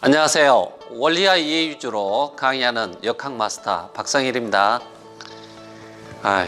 안녕하세요. 원리와 이해 위주로 강의하는 역학 마스터 박성일입니다.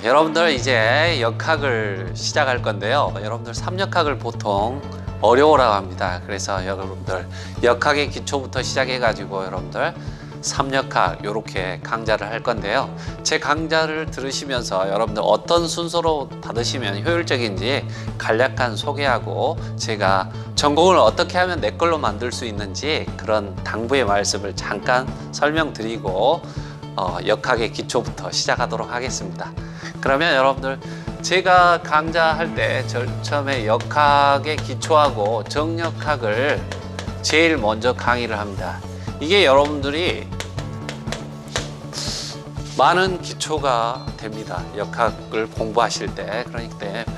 여러분들 이제 역학을 시작할 건데요. 여러분들 3역학을 보통 어려워라고 합니다. 그래서 여러분들 역학의 기초부터 시작해 가지고 여러분들 3역학 이렇게 강좌를 할 건데요. 제 강좌를 들으시면서 여러분들 어떤 순서로 받으시면 효율적인지 간략한 소개하고 제가 전공을 어떻게 하면 내 걸로 만들 수 있는지 그런 당부의 말씀을 잠깐 설명드리고 역학의 기초부터 시작하도록 하겠습니다. 그러면 여러분들 제가 강좌할 때 처음에 역학의 기초하고 정역학을 제일 먼저 강의를 합니다. 이게 여러분들이 많은 기초가 됩니다. 역학을 공부하실 때. 그러니까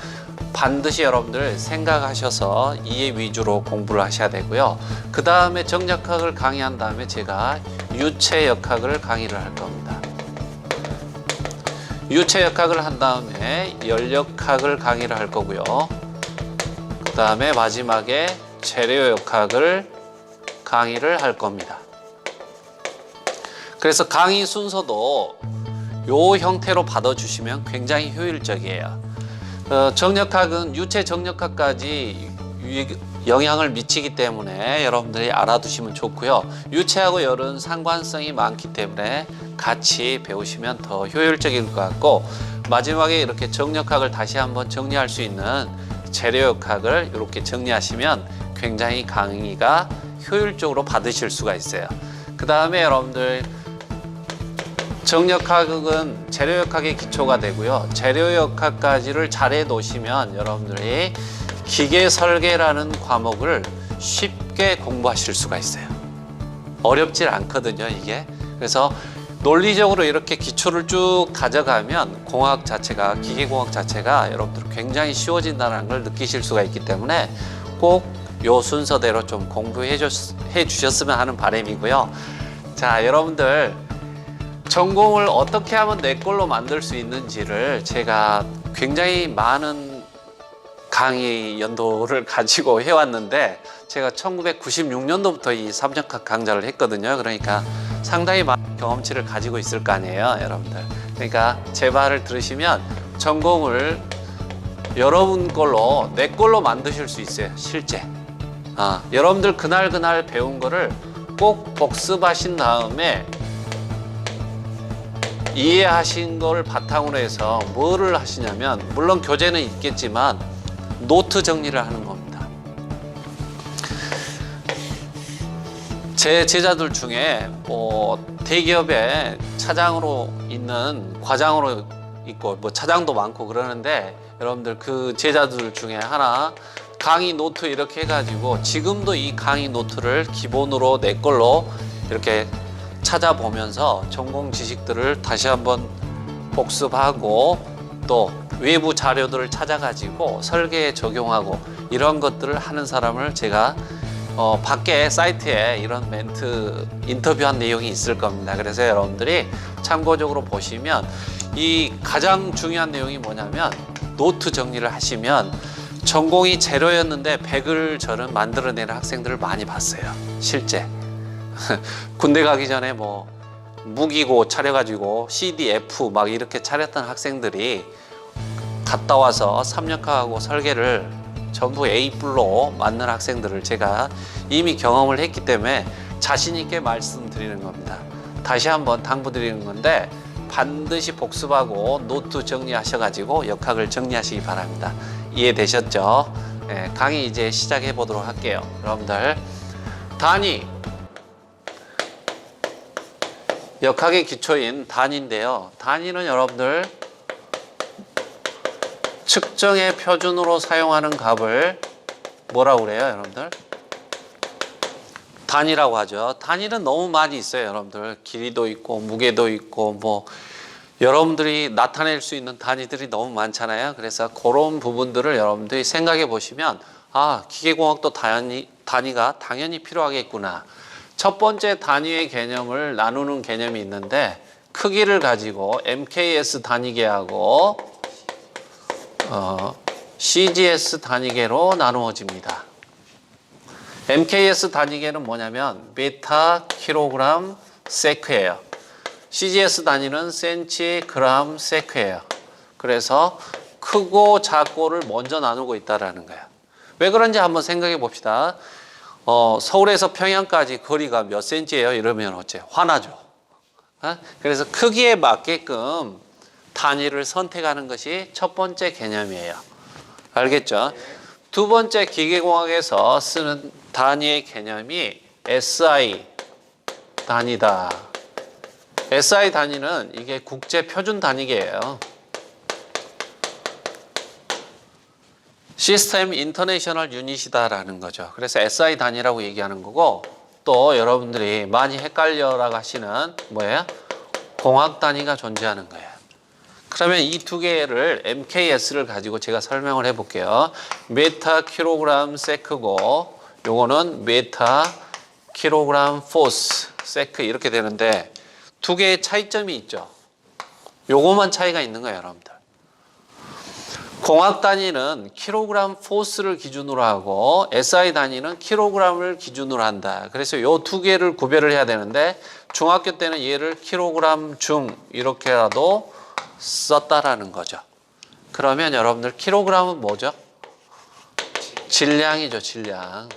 반드시 여러분들 생각하셔서 이해 위주로 공부를 하셔야 되고요. 그 다음에 정역학을 강의한 다음에 제가 유체역학을 강의를 할 겁니다. 유체역학을 한 다음에 열역학을 강의를 할 거고요. 그 다음에 마지막에 재료역학을 강의를 할 겁니다. 그래서 강의 순서도 이 형태로 받아주시면 굉장히 효율적이에요. 정역학은 유체 정역학까지 영향을 미치기 때문에 여러분들이 알아두시면 좋고요. 유체하고 열은 상관성이 많기 때문에 같이 배우시면 더 효율적일 것 같고, 마지막에 이렇게 정역학을 다시 한번 정리할 수 있는 재료역학을 이렇게 정리하시면 굉장히 강의가 효율적으로 받으실 수가 있어요. 그 다음에 여러분들 정역학은 재료역학의 기초가 되고요. 재료역학까지를 잘해 놓으시면 여러분들이 기계설계라는 과목을 쉽게 공부하실 수가 있어요. 어렵질 않거든요, 이게. 그래서 논리적으로 이렇게 기초를 쭉 다져가면 공학 자체가, 기계공학 자체가 여러분들 굉장히 쉬워진다는 걸 느끼실 수가 있기 때문에 꼭 요 순서대로 좀 공부해 주셨으면 하는 바람이고요. 자, 여러분들 전공을 어떻게 하면 내 걸로 만들 수 있는지를 제가 굉장히 많은 강의 연도를 가지고 해왔는데, 제가 1996년도부터 이 3역학 강좌를 했거든요. 그러니까 상당히 많은 경험치를 가지고 있을 거 아니에요, 여러분들. 그러니까 제 말을 들으시면 전공을 여러분 걸로, 내 걸로 만드실 수 있어요, 실제. 여러분들 그날 배운 거를 꼭 복습하신 다음에 이해하신 걸 바탕으로 해서 뭐를 하시냐면, 물론 교재는 있겠지만 노트 정리를 하는 겁니다. 제 제자들 중에 대기업에 차장으로 있는, 과장으로 있고 차장도 많고 그러는데, 여러분들 그 제자들 중에 하나 강의 노트 이렇게 해가지고 지금도 이 강의 노트를 기본으로 내 걸로 이렇게 찾아보면서 전공 지식들을 다시 한번 복습하고 또 외부 자료들을 찾아가지고 설계에 적용하고 이런 것들을 하는 사람을 제가 밖에 사이트에 이런 멘트 인터뷰한 내용이 있을 겁니다. 그래서 여러분들이 참고적으로 보시면 이 가장 중요한 내용이 뭐냐면, 노트 정리를 하시면, 전공이 제로였는데 100을 저는 만들어내는 학생들을 많이 봤어요, 실제. 군대 가기 전에 무기고 차려가지고 CDF 막 이렇게 차렸던 학생들이 갔다 와서 3역학하고 설계를 전부 A뿔로 맞는 학생들을 제가 이미 경험을 했기 때문에 자신 있게 말씀드리는 겁니다. 다시 한번 당부드리는 건데, 반드시 복습하고 노트 정리하셔가지고 역학을 정리하시기 바랍니다. 이해되셨죠? 네, 강의 이제 시작해 보도록 할게요. 여러분들 단위, 역학의 기초인 단위인데요. 단위는 여러분들 측정의 표준으로 사용하는 값을 뭐라고 그래요, 여러분들? 단위라고 하죠. 단위는 너무 많이 있어요, 여러분들. 길이도 있고 무게도 있고 여러분들이 나타낼 수 있는 단위들이 너무 많잖아요. 그래서 그런 부분들을 여러분들이 생각해 보시면, 기계공학도 단위가 당연히 필요하겠구나. 첫 번째 단위의 개념을 나누는 개념이 있는데, 크기를 가지고 MKS 단위계하고 CGS 단위계로 나누어집니다. MKS 단위계는 뭐냐면 메타 킬로그램 세크예요. CGS 단위는 센치 그램 세크예요. 그래서 크고 작고를 먼저 나누고 있다라는 거야. 왜 그런지 한번 생각해 봅시다. 서울에서 평양까지 거리가 몇 센치예요? 이러면 어째 화나죠. 그래서 크기에 맞게끔 단위를 선택하는 것이 첫 번째 개념이에요. 알겠죠? 두 번째 기계공학에서 쓰는 단위의 개념이 SI 단위다. SI 단위는 이게 국제 표준 단위계예요. 시스템 인터내셔널 유닛이다라는 거죠. 그래서 SI 단위라고 얘기하는 거고, 또 여러분들이 많이 헷갈려라고 하시는 뭐예요? 공학 단위가 존재하는 거예요. 그러면 이 두 개를 MKS를 가지고 제가 설명을 해볼게요. 메타 킬로그램 세크고 요거는 메타 킬로그램 포스 세크 이렇게 되는데 두 개의 차이점이 있죠. 요거만 차이가 있는 거예요, 여러분들. 공학 단위는 킬로그램 포스를 기준으로 하고 SI 단위는 킬로그램을 기준으로 한다. 그래서 요 두 개를 구별을 해야 되는데 중학교 때는 얘를 킬로그램 중 이렇게라도 썼다라는 거죠. 그러면 여러분들 킬로그램은 뭐죠? 질량이죠, 질량.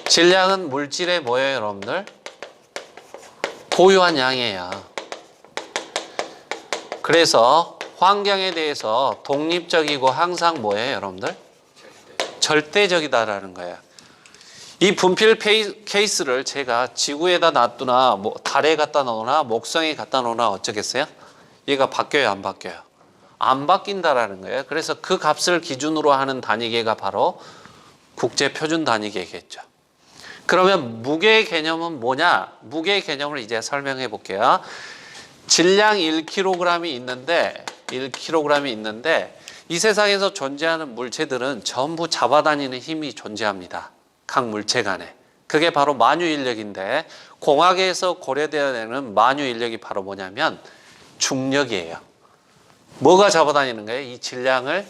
질량은 물질의 뭐예요, 여러분들? 고유한 양이에요. 그래서 환경에 대해서 독립적이고 항상 뭐예요, 여러분들? 절대적이다라는 거예요. 이 분필 케이스를 제가 지구에다 놔두나 뭐 달에 갖다 놓으나 목성에 갖다 놓으나 어쩌겠어요? 얘가 바뀌어요, 안 바뀌어요? 안 바뀐다라는 거예요. 그래서 그 값을 기준으로 하는 단위계가 바로 국제 표준 단위계겠죠. 그러면 무게의 개념은 뭐냐? 무게의 개념을 이제 설명해 볼게요. 질량 1kg이 있는데 1kg이 있는데 이 세상에서 존재하는 물체들은 전부 잡아다니는 힘이 존재합니다. 각 물체 간에. 그게 바로 만유인력인데 공학에서 고려되어야 되는 만유인력이 바로 뭐냐면 중력이에요. 뭐가 잡아다니는 거예요? 이 질량을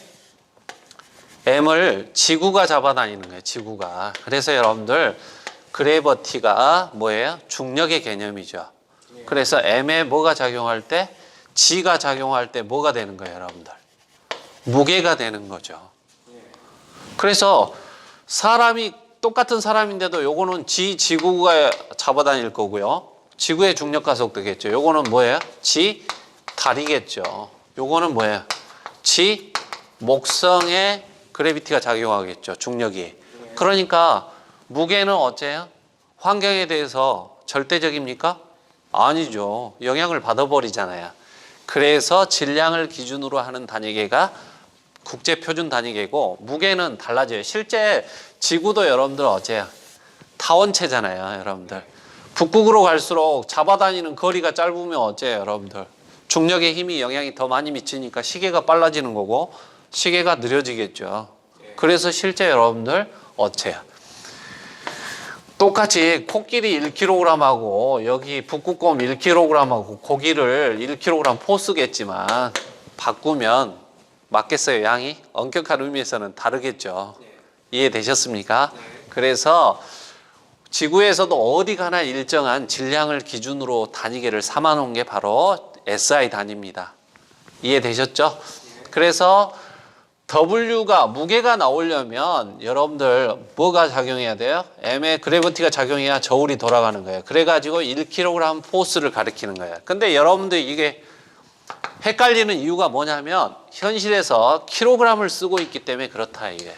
M을 지구가 잡아다니는 거예요. 지구가. 그래서 여러분들 그래버티가 뭐예요? 중력의 개념이죠. 그래서 M에 뭐가 작용할 때 G가 작용할 때 뭐가 되는 거예요, 여러분들? 무게가 되는 거죠. 그래서 사람이 똑같은 사람인데도 요거는 지구가 잡아다닐 거고요. 지구의 중력 가속도겠죠. 요거는 뭐예요? 달이겠죠. 요거는 뭐예요? 목성의 그래비티가 작용하겠죠. 중력이. 그러니까 무게는 어째요? 환경에 대해서 절대적입니까? 아니죠. 영향을 받아버리잖아요. 그래서 질량을 기준으로 하는 단위계가 국제표준 단위계고 무게는 달라져요. 실제 지구도 여러분들 어째요? 타원체잖아요. 여러분들. 북극으로 갈수록 잡아다니는 거리가 짧으면 어째요? 여러분들. 중력의 힘이 영향이 더 많이 미치니까 시계가 빨라지는 거고 시계가 느려지겠죠. 그래서 실제 여러분들 어째요? 똑같이 코끼리 1kg하고 여기 북극곰 1kg하고 고기를 1kg 포스겠지만 바꾸면 맞겠어요, 양이? 엄격한 의미에서는 다르겠죠. 이해되셨습니까? 그래서 지구에서도 어디 가나 일정한 질량을 기준으로 단위계를 삼아 놓은 게 바로 SI 단위입니다. 이해되셨죠? 그래서 W가 무게가 나오려면 여러분들 뭐가 작용해야 돼요? M의 그래비티가 작용해야 저울이 돌아가는 거예요. 그래가지고 1kg 포스를 가리키는 거예요. 근데 여러분들 이게 헷갈리는 이유가 뭐냐면 현실에서 킬로그램을 쓰고 있기 때문에 그렇다 이게.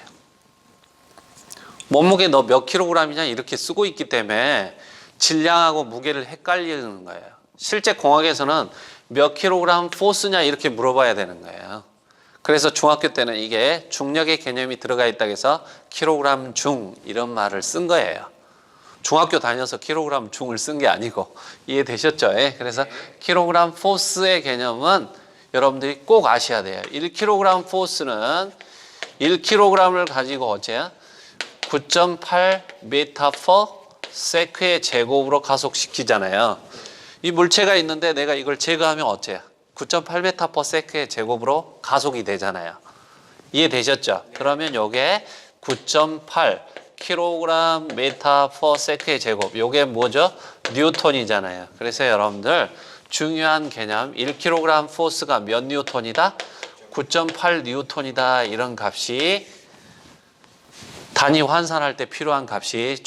몸무게 너 몇 킬로그램이냐 이렇게 쓰고 있기 때문에 질량하고 무게를 헷갈리는 거예요. 실제 공학에서는 몇 킬로그램 포스냐 이렇게 물어봐야 되는 거예요. 그래서 중학교 때는 이게 중력의 개념이 들어가 있다고 해서 킬로그램 중 이런 말을 쓴 거예요. 중학교 다녀서 킬로그램 중을 쓴 게 아니고 이해되셨죠? 그래서 킬로그램 포스의 개념은 여러분들이 꼭 아셔야 돼요. 1kg 포스는 1kg을 가지고 어째요? 9.8 메타 퍼 세크의 제곱으로 가속시키잖아요. 이 물체가 있는데 내가 이걸 제거하면 어째요? 9.8 메타 퍼 세크의 제곱으로 가속이 되잖아요. 이해되셨죠? 그러면 요게 9.8 100kg 메타 퍼 세크의 제곱. 요게 뭐죠? 뉴턴이잖아요. 그래서 여러분들 중요한 개념 1kg 포스가 몇 뉴턴이다? 9.8 뉴턴이다. 이런 값이 단위 환산할 때 필요한 값이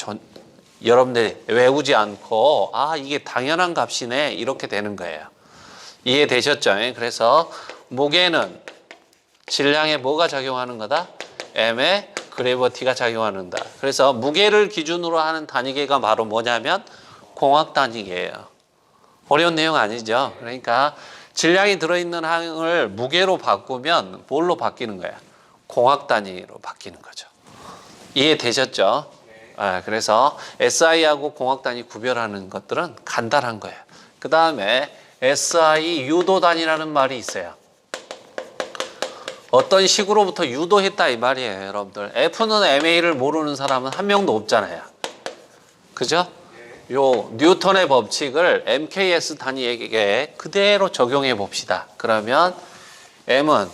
여러분들이 외우지 않고 아 이게 당연한 값이네 이렇게 되는 거예요. 이해되셨죠? 그래서 무게는 질량에 뭐가 작용하는 거다? M에 그래비티가 작용하는다. 그래서 무게를 기준으로 하는 단위계가 바로 뭐냐면 공학 단위계예요. 어려운 내용 아니죠? 그러니까 질량이 들어있는 항을 무게로 바꾸면 뭘로 바뀌는 거야? 공학 단위로 바뀌는 거죠. 이해되셨죠? 그래서 SI하고 공학 단위 구별하는 것들은 간단한 거예요. 그 다음에 SI 유도단이라는 말이 있어요. 어떤 식으로부터 유도했다 이 말이에요, 여러분들. F는 MA를 모르는 사람은 한 명도 없잖아요. 그죠? 요 뉴턴의 법칙을 MKS 단위에게 그대로 적용해 봅시다. 그러면 M은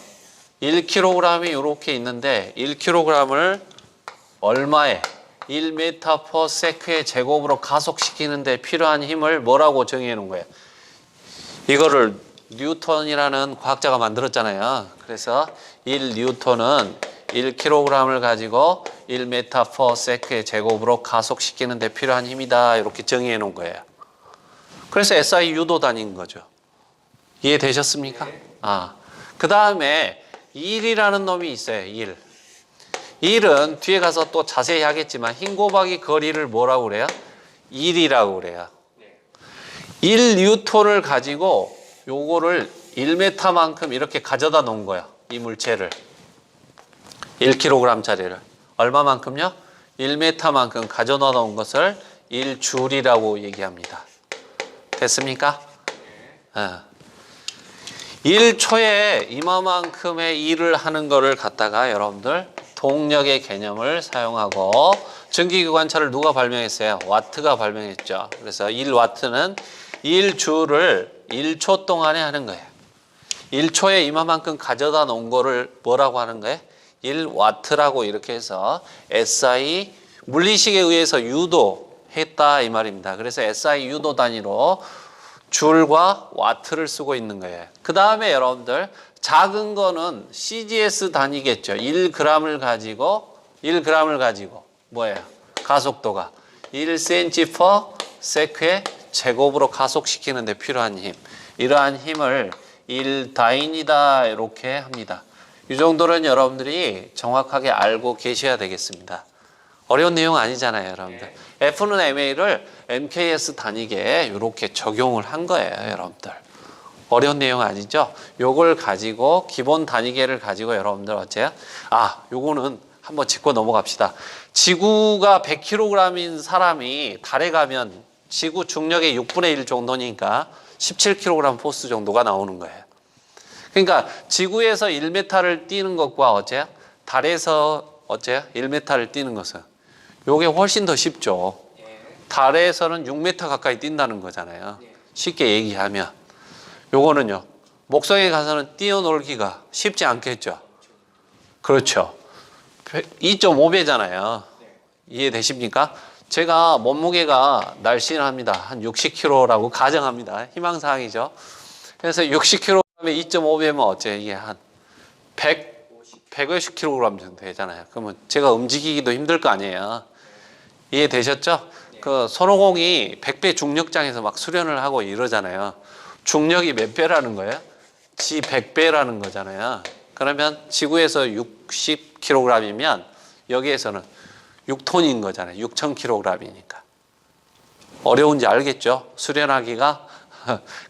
1kg이 이렇게 있는데 1kg을 얼마에 1m/s의 제곱으로 가속시키는데 필요한 힘을 뭐라고 정의해 놓은 거예요? 이거를 뉴턴이라는 과학자가 만들었잖아요. 그래서 1뉴턴은 1kg을 가지고 1m/s의 제곱으로 가속시키는 데 필요한 힘이다. 이렇게 정의해 놓은 거예요. 그래서 SI 유도단인 거죠. 이해되셨습니까? 그 다음에 1이라는 놈이 있어요. 1. 1은 뒤에 가서 또 자세히 하겠지만 흰 곱하기 거리를 뭐라고 그래요? 1이라고 그래요. 1뉴턴을 가지고 요거를 1m만큼 이렇게 가져다 놓은 거야. 이 물체를. 1kg짜리를. 얼마만큼요? 1m만큼 가져다 놓은 것을 1줄이라고 얘기합니다. 됐습니까? 1초에 이만큼의 일을 하는 거를 갖다가 여러분들 동력의 개념을 사용하고 전기기관차를 누가 발명했어요? 와트가 발명했죠. 그래서 1와트는 1주를 1초 동안에 하는 거예요. 1초에 이만큼 가져다 놓은 거를 뭐라고 하는 거예요? 1와트라고 이렇게 해서 SI 물리식에 의해서 유도했다 이 말입니다. 그래서 SI 유도 단위로 줄과 와트를 쓰고 있는 거예요. 그 다음에 여러분들 작은 거는 CGS 단위겠죠. 1g을 가지고 뭐예요? 가속도가 1cm/s의 제곱으로 가속시키는 데 필요한 힘. 이러한 힘을 1다인이다 이렇게 합니다. 이 정도는 여러분들이 정확하게 알고 계셔야 되겠습니다. 어려운 내용 아니잖아요, 여러분들. F는 MA를 MKS 단위계에 이렇게 적용을 한 거예요, 여러분들. 어려운 내용 아니죠? 요걸 가지고 기본 단위계를 가지고 여러분들 어째요? 요거는 한번 짚고 넘어갑시다. 지구가 100kg인 사람이 달에 가면 지구 중력의 6분의 1 정도니까 17kg 포스 정도가 나오는 거예요. 그러니까 지구에서 1m를 뛰는 것과 어째요? 달에서 어째요? 1m를 뛰는 것은 요게 훨씬 더 쉽죠. 달에서는 6m 가까이 뛴다는 거잖아요. 쉽게 얘기하면. 요거는요. 목성에 가서는 뛰어놀기가 쉽지 않겠죠. 그렇죠. 2.5배잖아요. 이해되십니까? 제가 몸무게가 날씬합니다. 한 60kg라고 가정합니다. 희망사항이죠. 그래서 60kg에 2.5배면 어째 이게 한 150kg 정도 되잖아요. 그러면 제가 움직이기도 힘들 거 아니에요. 이해되셨죠? 그 손오공이 100배 중력장에서 막 수련을 하고 이러잖아요. 중력이 몇 배라는 거예요? 지 100배라는 거잖아요. 그러면 지구에서 60kg이면 여기에서는 6톤인 거잖아요. 6000kg이니까. 어려운지 알겠죠? 수련하기가.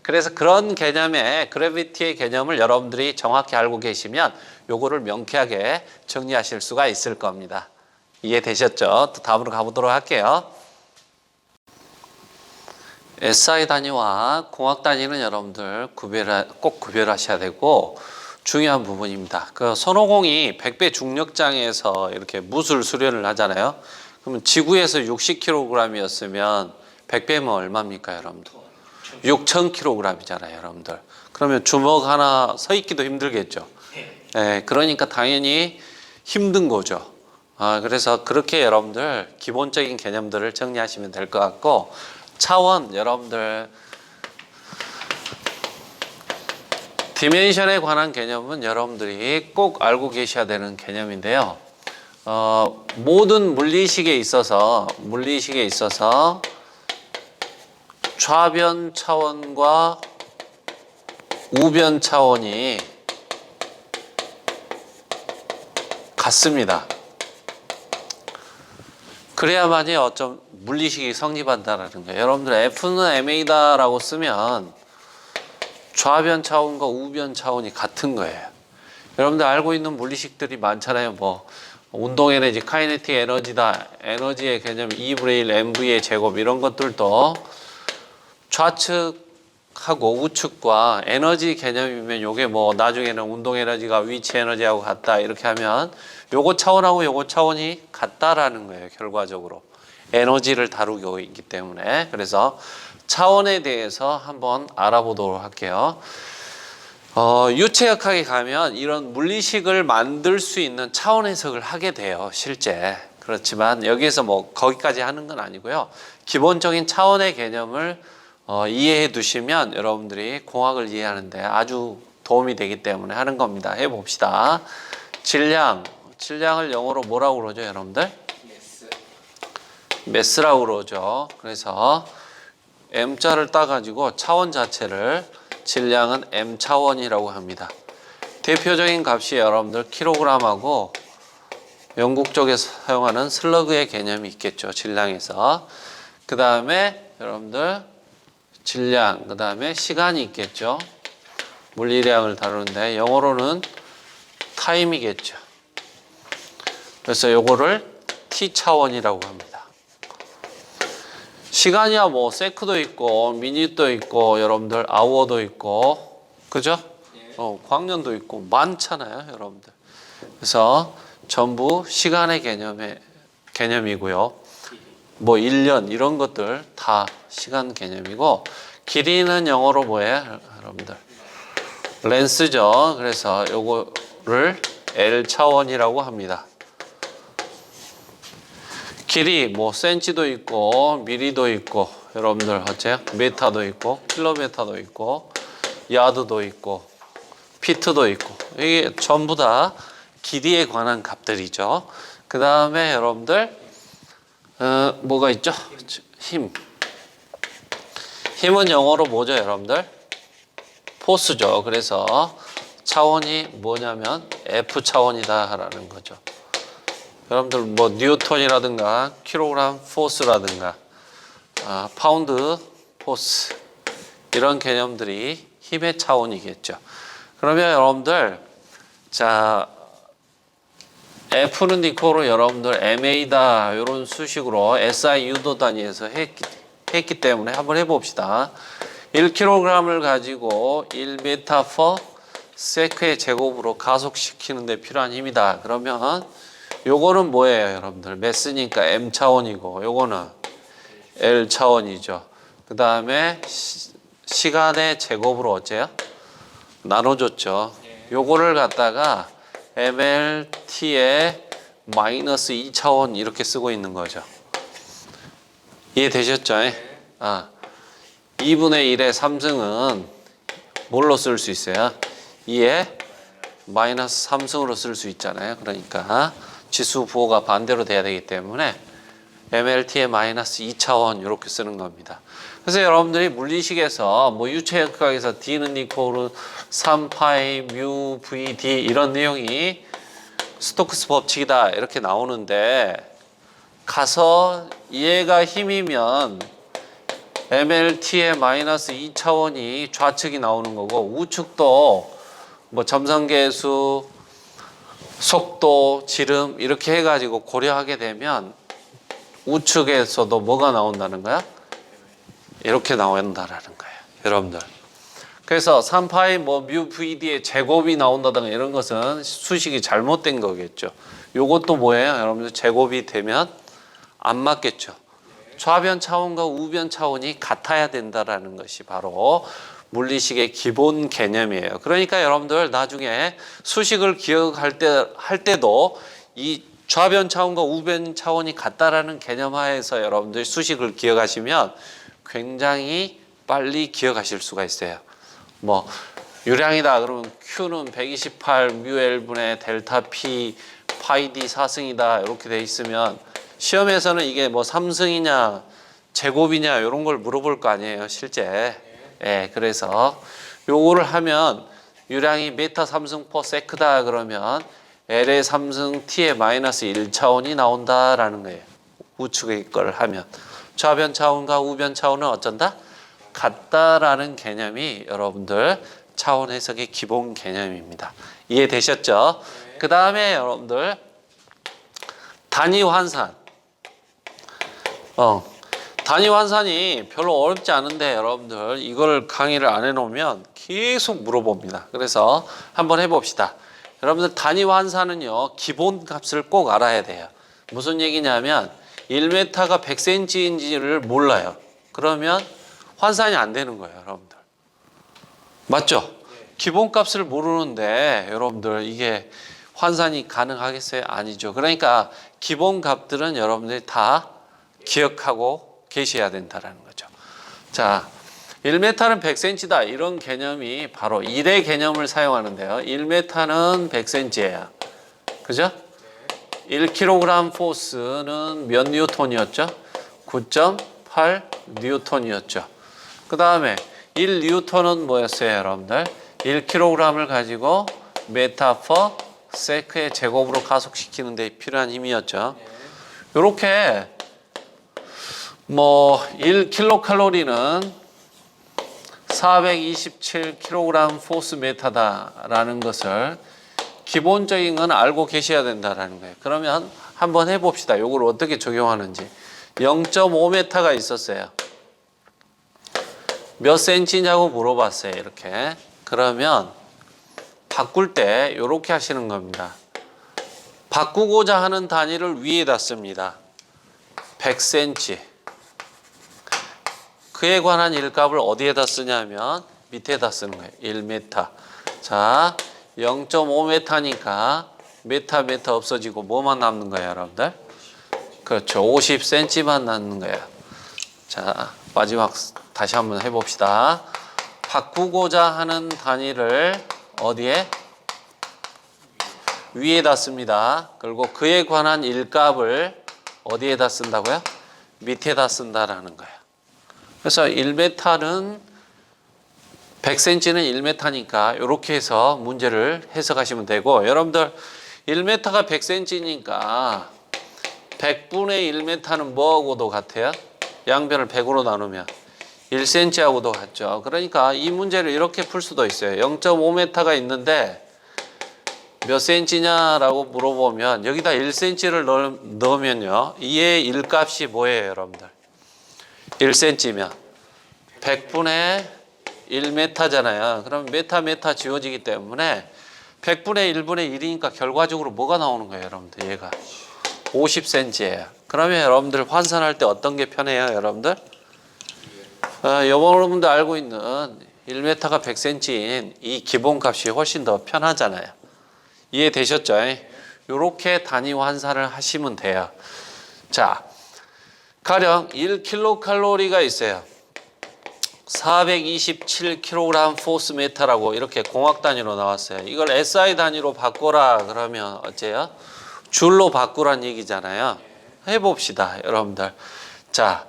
그래서 그런 개념의 그래비티의 개념을 여러분들이 정확히 알고 계시면 요거를 명쾌하게 정리하실 수가 있을 겁니다. 이해되셨죠? 또 다음으로 가보도록 할게요. SI 단위와 공학 단위는 여러분들 꼭 구별하셔야 되고 중요한 부분입니다. 그 손오공이 100배 중력장에서 이렇게 무술 수련을 하잖아요. 그러면 지구에서 60kg이었으면 100배면 얼마입니까, 여러분들? 6000kg이잖아요, 여러분들. 그러면 주먹 하나 서 있기도 힘들겠죠. 그러니까 당연히 힘든 거죠. 그래서 그렇게 여러분들 기본적인 개념들을 정리하시면 될 것 같고, 차원 여러분들 디멘션에 관한 개념은 여러분들이 꼭 알고 계셔야 되는 개념인데요. 모든 물리식에 있어서 좌변 차원과 우변 차원이 같습니다. 그래야만이 어쩜 물리식이 성립한다라는 거예요. 여러분들 F는 MA다라고 쓰면 좌변 차원과 우변 차원이 같은 거예요. 여러분들 알고 있는 물리식들이 많잖아요. 뭐 운동 에너지, 카이네틱 에너지다, 에너지의 개념 2분의 1 mv의 제곱 이런 것들도 좌측하고 우측과 에너지 개념이면 요게 뭐 나중에는 운동 에너지가 위치 에너지하고 같다 이렇게 하면 요거 차원하고 요거 차원이 같다라는 거예요. 결과적으로 에너지를 다루고 있기 때문에. 그래서 차원에 대해서 한번 알아보도록 할게요. 유체역학에 가면 이런 물리식을 만들 수 있는 차원 해석을 하게 돼요, 실제. 그렇지만 여기에서 뭐 거기까지 하는 건 아니고요. 기본적인 차원의 개념을 이해해 두시면 여러분들이 공학을 이해하는데 아주 도움이 되기 때문에 하는 겁니다. 해봅시다. 질량을 영어로 뭐라고 그러죠, 여러분들? 매스라고 그러죠. 그래서 M자를 따가지고 차원 자체를 질량은 M차원이라고 합니다. 대표적인 값이 여러분들 킬로그램하고 영국 쪽에서 사용하는 슬러그의 개념이 있겠죠. 질량에서. 그 다음에 여러분들 질량, 그 다음에 시간이 있겠죠. 물리량을 다루는데 영어로는 타임이겠죠. 그래서 요거를 T차원이라고 합니다. 시간이야 뭐 세크도 있고 미닛도 있고 여러분들 아워도 있고 그죠? 광년도 있고 많잖아요, 여러분들. 그래서 전부 시간의 개념이고요. 뭐 1년 이런 것들 다 시간 개념이고, 길이는 영어로 뭐예요, 여러분들? 렌스죠. 그래서 요거를 L 차원이라고 합니다. 길이 뭐 센치도 있고 미리도 있고 여러분들 어째요? 메타도 있고 킬로미터도 있고 야드도 있고 피트도 있고 이게 전부 다 길이에 관한 값들이죠. 그 다음에 여러분들 뭐가 있죠? 힘은 영어로 뭐죠, 여러분들? 포스죠. 그래서 차원이 뭐냐면 F 차원이다라는 거죠. 여러분들 뭐 뉴턴이라든가 킬로그램 포스라든가 파운드 포스 이런 개념들이 힘의 차원이겠죠. 그러면 여러분들 자 F는 이코로 여러분들 MA다 이런 수식으로 SI 유도 단위에서 했기 때문에 한번 해봅시다. 1kg을 가지고 1m/s의 제곱으로 가속시키는 데 필요한 힘이다. 그러면 요거는 뭐예요, 여러분들? 매스니까 M 차원이고 요거는 L 차원이죠. 그 다음에 시간의 제곱으로 어째요? 나눠줬죠. 요거를 갖다가 MLT의 마이너스 2차원 이렇게 쓰고 있는 거죠. 이해되셨죠? 2분의 1의 3승은 뭘로 쓸 수 있어요? 2의 마이너스 3승으로 쓸 수 있잖아요. 그러니까 지수 부호가 반대로 돼야 되기 때문에 MLT의 마이너스 2차원 이렇게 쓰는 겁니다. 그래서 여러분들이 물리식에서 뭐 유체역학에서 D는 이코르 3파이 뮤 VD 이런 내용이 스토크스 법칙이다 이렇게 나오는데, 가서 얘가 힘이면 MLT의 마이너스 2차원이 좌측이 나오는 거고, 우측도 뭐 점성계수, 속도, 지름 이렇게 해가지고 고려하게 되면 우측에서도 뭐가 나온다는 거야? 이렇게 나온다라는 거예요, 여러분들. 그래서 3파이 뭐 뮤 VD의 제곱이 나온다든가 이런 것은 수식이 잘못된 거겠죠. 요것도 뭐예요, 여러분들? 제곱이 되면 안 맞겠죠. 좌변 차원과 우변 차원이 같아야 된다라는 것이 바로 물리식의 기본 개념이에요. 그러니까 여러분들 나중에 수식을 기억할 때도 이 좌변 차원과 우변 차원이 같다라는 개념 하에서 여러분들 수식을 기억하시면 굉장히 빨리 기억하실 수가 있어요. 뭐 유량이다 그러면 Q는 128 μL분의 델타 P 파이 D 4승이다 이렇게 돼 있으면 시험에서는 이게 뭐 3승이냐 제곱이냐 이런 걸 물어볼 거 아니에요 실제. 예, 그래서 요거를 하면 유량이 메타 3승 퍼 세크다 그러면 L의 3승 T의 마이너스 1차원이 나온다라는 거예요. 우측의 걸 하면 좌변 차원과 우변 차원은 어쩐다? 같다라는 개념이 여러분들 차원 해석의 기본 개념입니다. 이해되셨죠? 그 다음에 여러분들 단위 환산. 단위 환산이 별로 어렵지 않은데 여러분들 이걸 강의를 안 해놓으면 계속 물어봅니다. 그래서 한번 해봅시다. 여러분들 단위 환산은요 기본 값을 꼭 알아야 돼요. 무슨 얘기냐면 1m가 100cm인지를 몰라요. 그러면 환산이 안 되는 거예요 여러분들. 맞죠? 기본 값을 모르는데 여러분들 이게 환산이 가능하겠어요? 아니죠. 그러니까 기본 값들은 여러분들이 다 기억하고 계셔야 된다는 거죠. 자, 1m는 100cm다 이런 개념이 바로 1의 개념을 사용하는데요. 1m는 100cm예요. 그죠? 1kg 포스는 몇 뉴턴이었죠? 9.8 뉴턴이었죠. 그 다음에 1 뉴턴은 뭐였어요 여러분들? 1kg을 가지고 메타 퍼 세크의 제곱으로 가속시키는 데 필요한 힘이었죠. 요렇게 뭐 1킬로칼로리는 427kg 포스 메타다라는 것을 기본적인 건 알고 계셔야 된다라는 거예요. 그러면 한번 해봅시다. 이걸 어떻게 적용하는지. 0.5m가 있었어요. 몇 센치냐고 물어봤어요. 이렇게. 그러면 바꿀 때 이렇게 하시는 겁니다. 바꾸고자 하는 단위를 위에다 씁니다. 100cm. 그에 관한 일값을 어디에다 쓰냐면 밑에다 쓰는 거예요. 1m. 자, 0.5m니까 메타 없어지고 뭐만 남는 거예요, 여러분들? 그렇죠. 50cm만 남는 거예요. 자, 마지막 다시 한번 해봅시다. 바꾸고자 하는 단위를 어디에? 위에다 씁니다. 그리고 그에 관한 일값을 어디에다 쓴다고요? 밑에다 쓴다라는 거예요. 그래서 1m는 100cm는 1m니까 이렇게 해서 문제를 해석하시면 되고 여러분들 1m가 100cm니까 100분의 1m는 뭐하고도 같아요? 양변을 100으로 나누면 1cm하고도 같죠. 그러니까 이 문제를 이렇게 풀 수도 있어요. 0.5m가 있는데 몇 cm냐라고 물어보면 여기다 1cm를 넣으면요. 이의 일값이 뭐예요, 여러분들? 1cm면 100분의 1m잖아요. 그럼 메타 지워지기 때문에 100분의 1분의 1이니까 결과적으로 뭐가 나오는 거예요, 여러분들? 얘가 50cm예요. 그러면 여러분들 환산할 때 어떤 게 편해요, 여러분들? 여러분들 알고 있는 1m가 100cm인 이 기본값이 훨씬 더 편하잖아요. 이해되셨죠? 이렇게 단위 환산을 하시면 돼요. 자, 가령 1kcal가 있어요. 427kg 포스 메타라고 이렇게 공학 단위로 나왔어요. 이걸 SI 단위로 바꿔라 그러면 어째요? 줄로 바꾸란 얘기잖아요. 해봅시다, 여러분들. 자,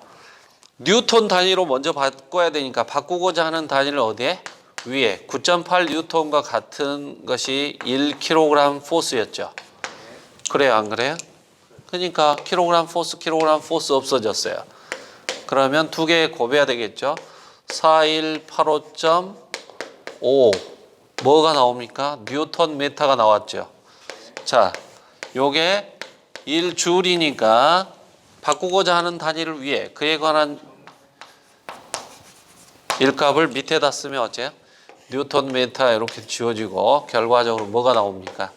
뉴턴 단위로 먼저 바꿔야 되니까 바꾸고자 하는 단위를 어디에? 위에 9.8 뉴턴과 같은 것이 1kg 포스였죠. 그래요, 안 그래요? 그러니까 킬로그램 포스 없어졌어요. 그러면 두 개 곱해야 되겠죠. 4185.5 뭐가 나옵니까? 뉴턴 메타가 나왔죠. 자, 요게 1줄이니까 바꾸고자 하는 단위를 위에 그에 관한 일값을 밑에다 쓰면 어째요? 뉴턴 메타 이렇게 지워지고 결과적으로 뭐가 나옵니까?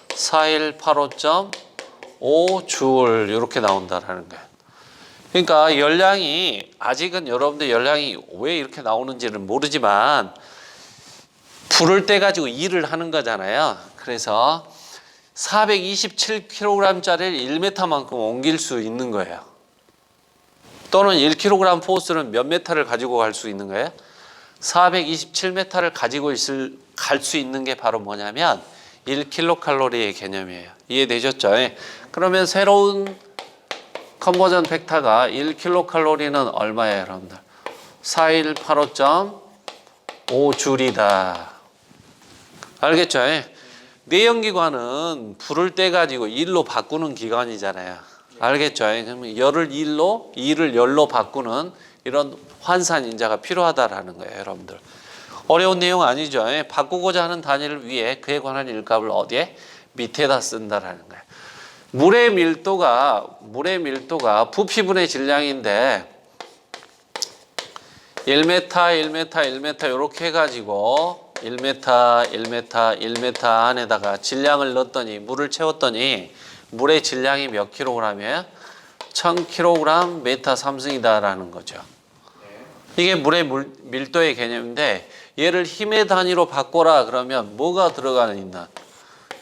4185.5줄 이렇게 나온다라는 거예요. 그러니까 열량이 아직은 여러분들 열량이 왜 이렇게 나오는지는 모르지만 불을 떼 가지고 일을 하는 거잖아요. 그래서 427kg짜리를 1m만큼 옮길 수 있는 거예요. 또는 1kg 포스는 몇 m를 가지고 갈 수 있는 거예요? 427m를 가지고 갈 수 있는 게 바로 뭐냐면 1kcal의 개념이에요. 이해되셨죠? 그러면 새로운 컨버전 벡터가 1kcal는 얼마예요, 여러분들? 4185.5줄이다. 알겠죠? 내연기관은 불을 떼 가지고 1로 바꾸는 기관이잖아요. 알겠죠? 그러면 열을 1로, 2를 열로 바꾸는 이런 환산 인자가 필요하다라는 거예요, 여러분들. 어려운 내용 아니죠? 바꾸고자 하는 단위를 위해 그에 관한 일값을 어디에? 밑에다 쓴다라는 거예요. 물의 밀도가 부피분의 질량인데 1m, 1m, 1m 이렇게 해가지고 1m, 1m, 1m 안에다가 질량을 넣었더니 물을 채웠더니 물의 질량이 몇 킬로그램이에요? 1000kg 메타 3승이다라는 거죠. 이게 물의 밀도의 개념인데 얘를 힘의 단위로 바꿔라 그러면 뭐가 들어가는 있나?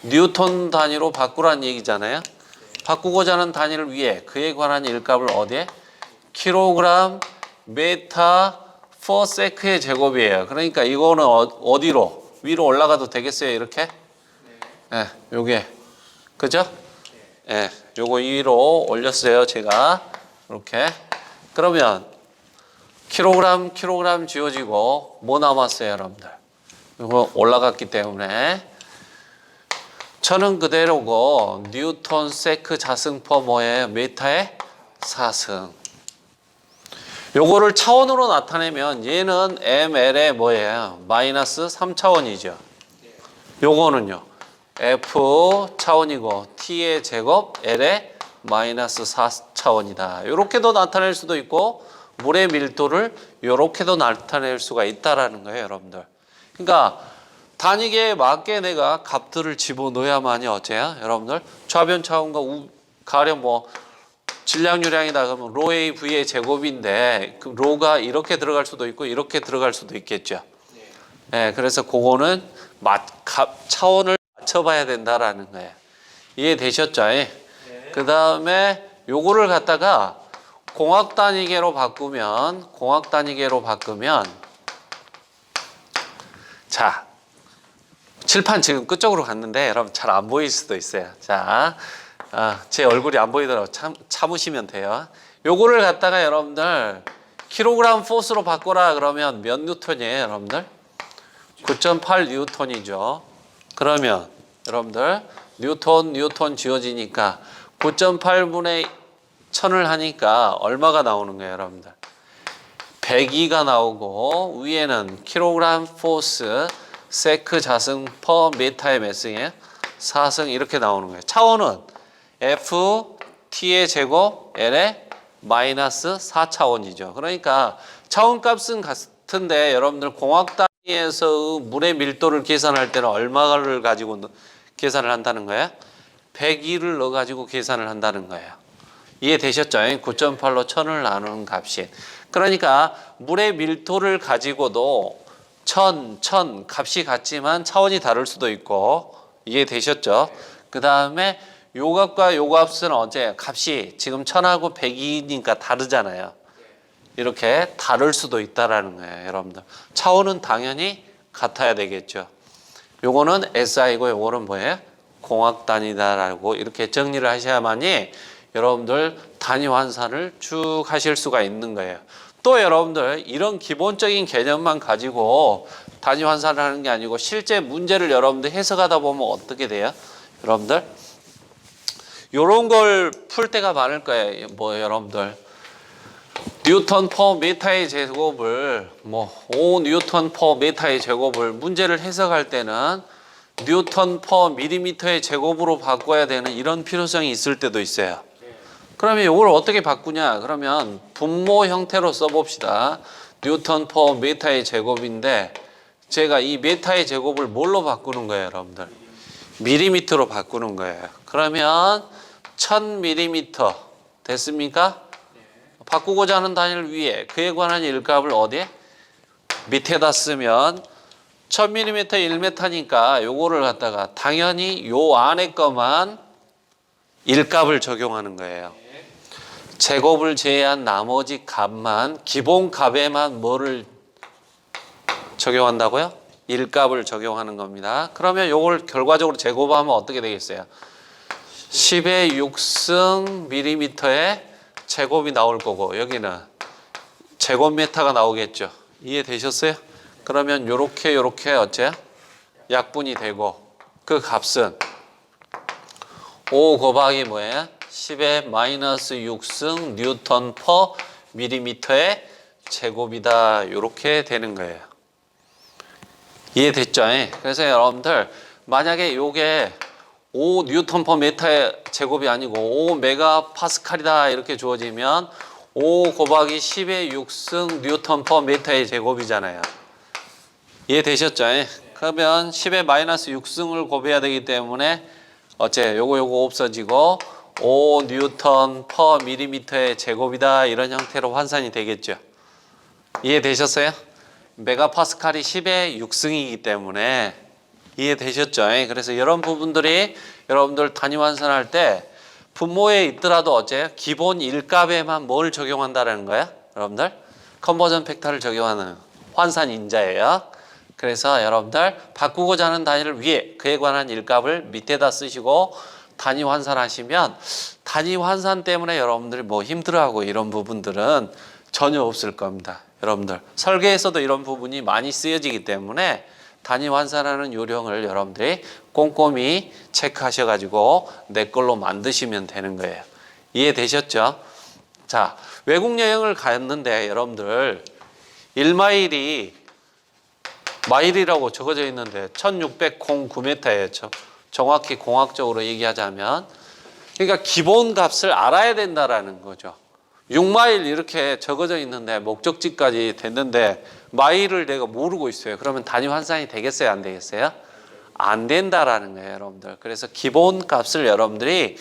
뉴턴 단위로 바꾸라는 얘기잖아요. 바꾸고자 하는 단위를 위해 그에 관한 일값을 어디에? 킬로그램 메타 퍼 세크의 제곱이에요. 그러니까 이거는 어디로? 위로 올라가도 되겠어요, 이렇게? 네, 요게. 그죠? 네, 요거 위로 올렸어요, 제가. 이렇게. 그러면 킬로그램 지워지고 뭐 남았어요, 여러분들? 이거 올라갔기 때문에 천은 그대로고 뉴턴 세크 자승 퍼 뭐예요? 메타의 4승. 요거를 차원으로 나타내면 얘는 ml의 뭐예요? 마이너스 3차원이죠. 요거는요. f 차원이고 t의 제곱 l의 마이너스 4차원이다. 요렇게도 나타낼 수도 있고 물의 밀도를 요렇게도 나타낼 수가 있다라는 거예요, 여러분들. 그러니까 단위계에 맞게 내가 값들을 집어넣어야만이 어째요? 여러분들 좌변 차원과 가령 뭐 질량유량이다 그러면 로 A V의 제곱인데 그 로가 이렇게 들어갈 수도 있고 이렇게 들어갈 수도 있겠죠. 네, 그래서 그거는 차원을 맞춰봐야 된다라는 거예요. 이해되셨죠? 네. 그 다음에 요거를 갖다가 공학 단위계로 바꾸면 자, 칠판 지금 끝쪽으로 갔는데 여러분 잘 안 보일 수도 있어요. 자, 제 얼굴이 안 보이도록 참으시면 돼요. 요거를 갖다가 여러분들 킬로그램 포스로 바꿔라 그러면 몇 뉴턴이에요, 여러분들? 9.8 뉴턴이죠. 그러면 여러분들 뉴턴 지워지니까 9.8분의 1000을 하니까 얼마가 나오는 거예요, 여러분들? 102가 나오고 위에는 킬로그램 포스 세크 자승 퍼 메타의 몇 승이에요? 4승 이렇게 나오는 거예요. 차원은 F T의 제곱 L의 마이너스 4차원이죠. 그러니까 차원값은 같은데 여러분들 공학 단위에서 물의 밀도를 계산할 때는 얼마를 가지고 계산을 한다는 거예요? 102를 넣어가지고 계산을 한다는 거예요. 이해되셨죠? 9.8로 1000을 나누는 값이. 그러니까 물의 밀도를 가지고도 1000 값이 같지만 차원이 다를 수도 있고 이해되셨죠? 그 다음에 요 값과 요 값은 어제 값이 지금 1000하고 102니까 다르잖아요. 이렇게 다를 수도 있다라는 거예요, 여러분들. 차원은 당연히 같아야 되겠죠. 요거는 SI고 요거는 뭐예요? 공학 단위다라고 이렇게 정리를 하셔야만이 여러분들 단위 환산을 쭉 하실 수가 있는 거예요. 또 여러분들 이런 기본적인 개념만 가지고 단위 환산을 하는 게 아니고 실제 문제를 여러분들 해석하다 보면 어떻게 돼요? 여러분들 요런 걸 풀 때가 많을 거예요. 뭐 여러분들 뉴턴 퍼 메타의 제곱을 5 뉴턴 퍼 메타의 제곱을 문제를 해석할 때는 뉴턴 퍼 밀리미터의 제곱으로 바꿔야 되는 이런 필요성이 있을 때도 있어요. 그러면 이걸 어떻게 바꾸냐? 그러면 분모 형태로 써봅시다. 뉴턴 퍼 메타의 제곱인데 제가 이 메타의 제곱을 뭘로 바꾸는 거예요, 여러분들? 밀리미터로 바꾸는 거예요. 그러면 1000mm 됐습니까? 바꾸고자 하는 단위를 위해 그에 관한 일값을 어디에? 밑에다 쓰면 1000mm 1m니까 요거를 갖다가 당연히 요 안에 거만 일값을 적용하는 거예요. 제곱을 제외한 나머지 값만, 기본 값에만 뭐를 적용한다고요? 일값을 적용하는 겁니다. 그러면 요걸 결과적으로 제곱하면 어떻게 되겠어요? 10의 6승 밀리미터의 제곱이 나올 거고, 여기는 제곱미터가 나오겠죠. 이해되셨어요? 그러면 요렇게 어째? 약분이 되고, 그 값은 5 곱하기 뭐예요? 10의 마이너스 6승 뉴턴 퍼 밀리미터의 제곱이다. 요렇게 되는 거예요. 이해됐죠? 그래서 여러분들 만약에 요게 5 뉴턴 퍼 메타의 제곱이 아니고 5 메가 파스칼이다 이렇게 주어지면 5 곱하기 10의 6승 뉴턴 퍼 메타의 제곱이잖아요. 이해되셨죠? 그러면 10의 마이너스 6승을 곱해야 되기 때문에 어째 요거 없어지고 5 뉴턴 퍼 밀리미터의 제곱이다 이런 형태로 환산이 되겠죠. 이해되셨어요? 메가파스칼이 10의 6승이기 때문에 이해되셨죠? 그래서 이런 부분들이 여러분들 단위 환산할 때 분모에 있더라도 어째 기본 일값에만 뭘 적용한다는 거야? 여러분들 컨버전 팩터를 적용하는 환산 인자예요. 그래서 여러분들 바꾸고자 하는 단위를 위에, 그에 관한 일값을 밑에다 쓰시고 단위 환산하시면 단위 환산 때문에 여러분들이 뭐 힘들어하고 이런 부분들은 전혀 없을 겁니다. 여러분들 설계에서도 이런 부분이 많이 쓰여지기 때문에 단위 환산하는 요령을 여러분들이 꼼꼼히 체크하셔가지고 내 걸로 만드시면 되는 거예요. 이해되셨죠? 자, 외국 여행을 갔는데 여러분들 1마일이 마일이라고 적어져 있는데 1609m예요. 정확히 공학적으로 얘기하자면, 그러니까 기본 값을 알아야 된다라는 거죠. 6마일 이렇게 적어져 있는데 목적지까지 됐는데 마일을 내가 모르고 있어요. 그러면 단위 환산이 되겠어요? 안 되겠어요? 안 된다라는 거예요, 여러분들. 그래서 기본 값을 여러분들이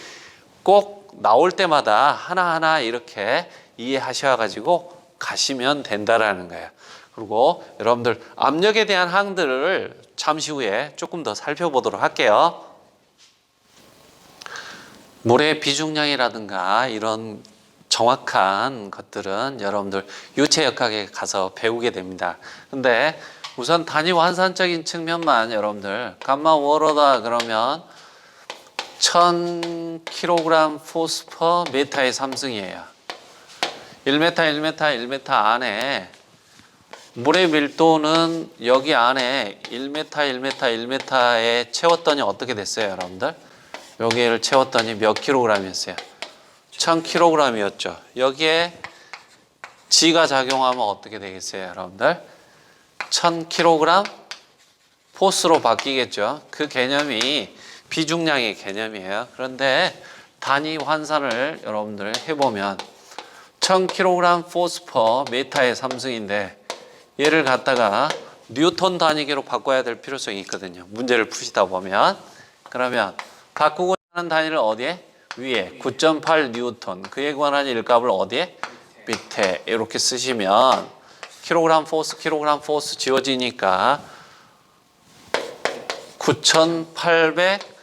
꼭 나올 때마다 하나하나 이렇게 이해하셔가지고 가시면 된다라는 거예요. 그리고 여러분들 압력에 대한 항들을 잠시 후에 조금 더 살펴보도록 할게요. 물의 비중량이라든가 이런 정확한 것들은 여러분들 유체역학에 가서 배우게 됩니다. 근데 우선 단위 환산적인 측면만 여러분들 감마 워러다 그러면 1000kg 포스 퍼 메타의 3승이에요. 1m 안에 물의 밀도는 여기 안에 1m에 채웠더니 어떻게 됐어요, 여러분들? 여기를 채웠더니 몇 킬로그램이었어요? 1000kg이었죠. 여기에 G가 작용하면 어떻게 되겠어요, 여러분들? 1000kg 포스로 바뀌겠죠. 그 개념이 비중량의 개념이에요. 그런데 단위 환산을 여러분들 해보면 1000kg 포스 퍼 메타의 3승인데 얘를 갖다가 뉴턴 단위계로 바꿔야 될 필요성이 있거든요. 문제를 푸시다 보면. 그러면 바꾸고 하는 단위를 어디에? 위에 9.8 뉴턴. 그에 관한 일값을 어디에? 밑에 이렇게 쓰시면 킬로그램 포스 지워지니까 9800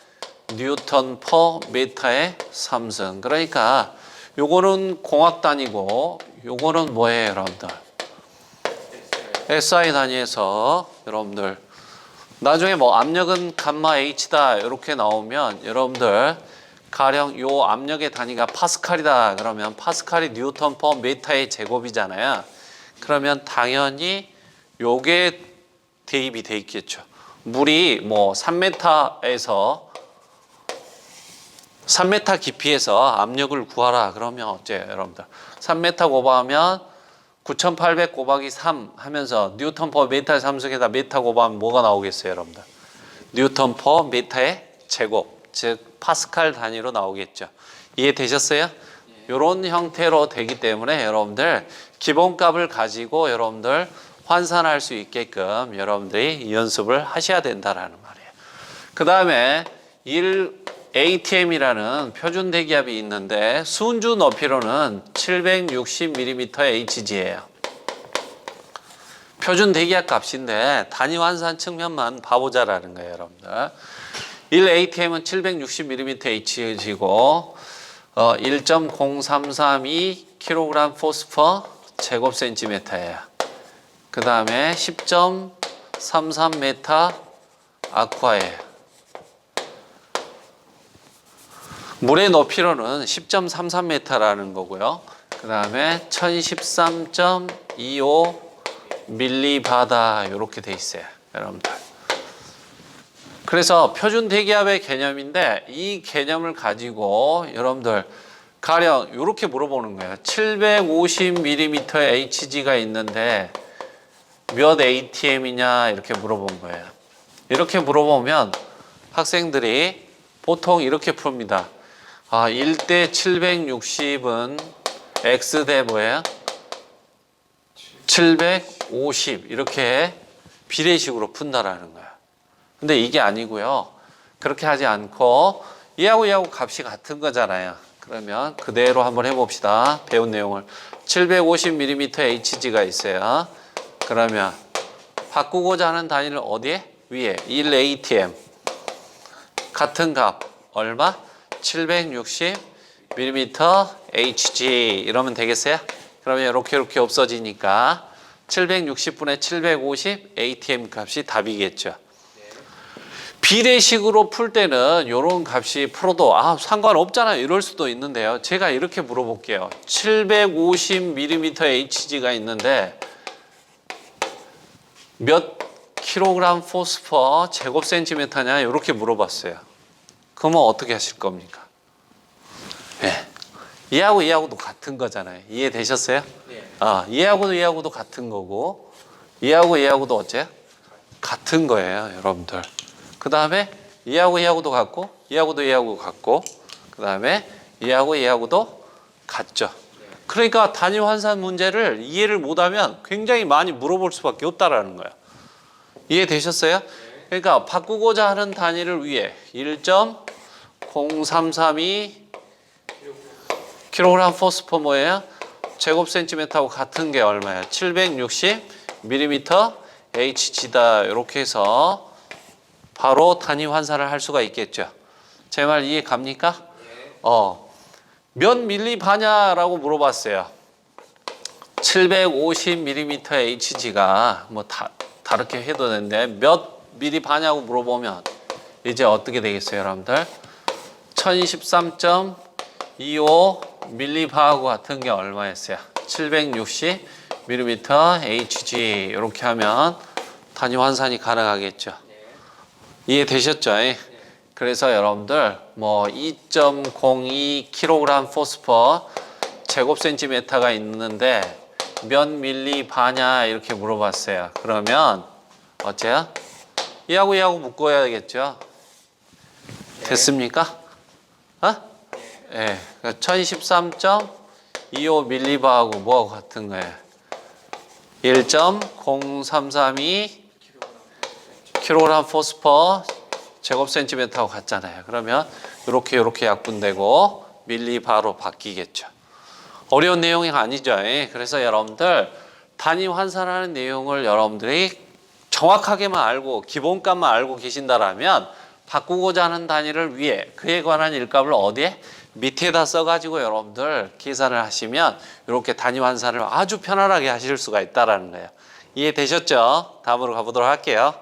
뉴턴 퍼 메타의 3승. 그러니까 요거는 공학 단위고 요거는 뭐예요, 여러분들? SI 단위에서 여러분들 나중에 뭐 압력은 감마 H다 이렇게 나오면 여러분들 가령 요 압력의 단위가 파스칼이다 그러면 파스칼이 뉴턴 퍼 메타의 제곱이잖아요. 그러면 당연히 요게 대입이 돼 있겠죠. 물이 뭐 3m에서 3m 깊이에서 압력을 구하라 그러면 어째요, 여러분들? 3m 곱하면 9800 곱하기 3 하면서 뉴턴 퍼 메타의 3승에다 메타 곱하면 뭐가 나오겠어요, 여러분들? 뉴턴 퍼 메타의 제곱, 즉 파스칼 단위로 나오겠죠. 이해되셨어요? 이런 형태로 되기 때문에 여러분들 기본값을 가지고 여러분들 환산할 수 있게끔 여러분들이 이 연습을 하셔야 된다라는 말이에요. 그 다음에 1ATM이라는 표준 대기압이 있는데 순주 높이로는 760mm의 HG예요. 표준 대기압 값인데 단위 환산 측면만 봐보자라는 거예요, 여러분들. 1ATM은 760mmHg고 1.0332 kg 포스퍼 제곱센티미터예요. 그 다음에 10.33m 아쿠아예요. 물의 높이로는 10.33m라는 거고요. 그 다음에 1013.25 밀리바다 이렇게 돼 있어요, 여러분들. 그래서 표준 대기압의 개념인데 이 개념을 가지고 여러분들 가령 이렇게 물어보는 거예요. 750mm의 HG가 있는데 몇 ATM이냐 이렇게 물어본 거예요. 이렇게 물어보면 학생들이 보통 이렇게 풉니다. 1대 760은 X 대 뭐예요? 750 이렇게 비례식으로 푼다라는 거예요. 근데 이게 아니고요. 그렇게 하지 않고 얘하고 값이 같은 거잖아요. 그러면 그대로 한번 해봅시다. 배운 내용을. 750mm HG가 있어요. 그러면 바꾸고자 하는 단위를 어디에? 위에 1ATM 같은 값 얼마? 760mm HG 이러면 되겠어요? 그러면 이렇게 없어지니까 760분의 750 ATM 값이 답이겠죠. 비례식으로 풀 때는 이런 값이 풀어도 상관없잖아요 이럴 수도 있는데요. 제가 이렇게 물어볼게요. 750mm HG가 있는데 몇 킬로그램 포스퍼 제곱센티미터냐 이렇게 물어봤어요. 그러면 어떻게 하실 겁니까? 네. 얘하고도 같은 거잖아요. 이해되셨어요? 네. 얘하고도 같은 거고 얘하고도 어째요? 같은 거예요, 여러분들. 그 다음에 얘하고도 같고 얘하고 같고 그 다음에 얘하고도 같죠. 그러니까 단위 환산 문제를 이해를 못하면 굉장히 많이 물어볼 수밖에 없다라는 거예요. 이해되셨어요? 그러니까 바꾸고자 하는 단위를 위해 1.0332 kg 포스퍼 뭐예요? 제곱센티미터하고 같은 게 얼마예요? 760mm HG다. 이렇게 해서 바로 단위 환산을 할 수가 있겠죠. 제 말 이해 갑니까? 몇 밀리바냐라고 물어봤어요. 750mm HG가 뭐 다르게 해도 되는데 몇 밀리바냐고 물어보면 이제 어떻게 되겠어요, 여러분들? 1013.25 밀리바하고 같은 게 얼마였어요? 760mm HG 이렇게 하면 단위 환산이 가능하겠죠. 이해되셨죠? 그래서 여러분들 뭐 2.02 kg 포스퍼 제곱센티미터가 있는데 몇 밀리바냐 이렇게 물어봤어요. 그러면 어째요? 얘하고 묶어야겠죠. 됐습니까? 네. 1013.25 밀리바하고 뭐하고 같은 거예요? 1.0332 kg 포스퍼 제곱센티미터하고 같잖아요. 그러면 이렇게 약분되고 밀리바로 바뀌겠죠. 어려운 내용이 아니죠. 그래서 여러분들 단위 환산하는 내용을 여러분들이 정확하게만 알고 기본값만 알고 계신다라면 바꾸고자 하는 단위를 위에 그에 관한 일값을 어디에? 밑에다 써가지고 여러분들 계산을 하시면 이렇게 단위 환산을 아주 편안하게 하실 수가 있다는 거예요. 이해되셨죠? 다음으로 가보도록 할게요.